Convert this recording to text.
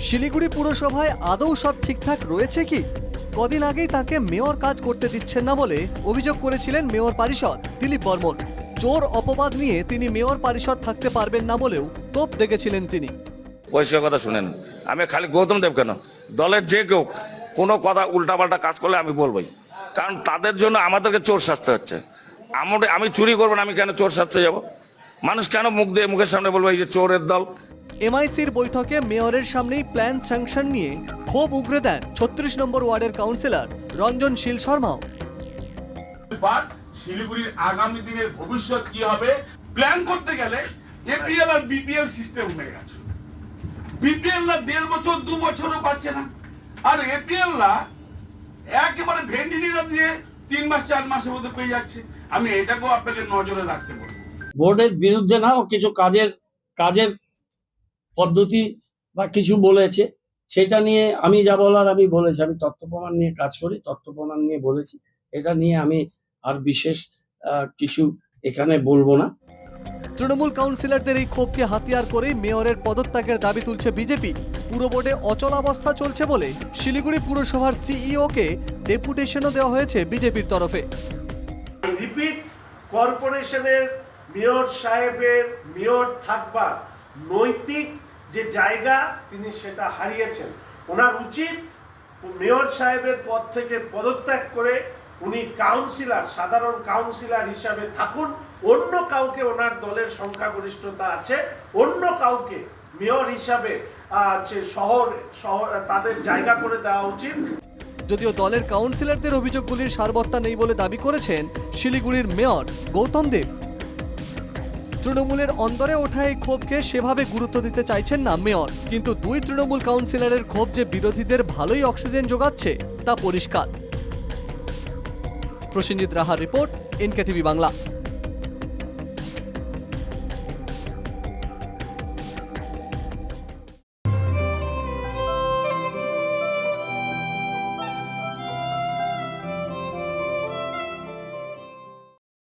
শিলিগুড়ি পুরসভায় আদৌ সব ঠিকঠাক রয়েছে কি? কদিন আগেই তাকে মেয়র কাজ করতে দিচ্ছেন না বলে অভিযোগ করেছিলেন মেয়র পরিষদ দিলীপ বর্মন। চোর অপবাদ নিয়ে তিনি মেয়র পরিষদ থাকতে পারবেন না বলেও তোপ দেখেছিলেন তিনি। পরিষ্কার কথা শুনেন, আমি খালি গৌতম দেব কেন, দলের যে কেউ কোনো কথা উল্টাপাল্টা কাজ করলে আমি বলবোই, কারণ তাদের জন্য আমাদেরকে চোর শাস্তি হচ্ছে। আমি চুরি করবো না, আমি কেন চোর শাস্তি যাব? মানুষ কেন মুখের সামনে বলবো এই যে চোরের দল? এমআইসির বৈঠকে মেয়রের সামনেই প্ল্যান স্যাংশন নিয়ে ক্ষোভ উগরে দেন 36 নম্বর ওয়ার্ডের কাউন্সিলর রঞ্জন শীল শর্মাও। শিলিগুড়ির আগামী দিনের ভবিষ্যৎ কি হবে প্ল্যান করতে গেলে এপিএল আর বিপিএল সিস্টেম হয়ে গেছে। বিপিএল না 1.5 বছর 2 বছরও পাচ্ছে না, আর এপিএল না একেবারে ভেন্ডিলিরা দিয়ে 3 মাস 4 মাসের মধ্যে পেয়ে যাচ্ছে। আমি এটাকেও আপনাকে নজরে রাখতে বলবো। বোর্ডের বিরুদ্ধে না, কিছু কাজের পদ্ধতি বা কিছু বলেছে, সেটা নিয়ে আমি যা বলার আমি বলেছি। আমি তথ্য প্রমাণ নিয়ে কাজ করি, তথ্য প্রমাণ নিয়ে বলেছি। এটা নিয়ে আমি আর বিশেষ কিছু এখানে বলবো না। তৃণমূল কাউন্সিলরদের এই ক্ষোভকে হাতিয়ার করেই মেয়রের পদত্যাগের দাবি তুলছে বিজেপি। পুরো বোর্ডে অচলাবস্থা চলছে বলে শিলিগুড়ি পুরসভার সিইওকে ডেপুটেশনও দেওয়া হয়েছে বিজেপির তরফে। রিপিট, কর্পোরেশনের মেয়র সাহেবের মেয়র থাকবার নৈতিক যে জায়গা তিনি সেটা হারিয়েছেন। ওনার উচিত মেয়র সাহেবের পদ থেকে পদত্যাগ করে উনি কাউন্সিলর, সাধারণ কাউন্সিলর হিসাবে থাকুন। অন্য কাউকে, ওনার দলের সংখ্যাগরিষ্ঠতা আছে, অন্য কাউকে মেয়র হিসাবে শহর তাদের জায়গা করে দেওয়া উচিত। যদিও দলের কাউন্সিলরদের অভিযোগগুলির সারবত্তা নেই বলে দাবি করেছেন শিলিগুড়ির মেয়র গৌতম দেব। তৃণমূলের অন্দরে ওঠা এই ক্ষোভকে সেভাবে গুরুত্ব দিতে চাইছেন না মেয়র, কিন্তু দুই তৃণমূল কাউন্সিলরের ক্ষোভ যে বিরোধীদের ভালোই অক্সিজেন যোগাচ্ছে তা পরিষ্কার। প্রসেনজিৎ রাহার রিপোর্ট, এনকেটিভি বাংলা।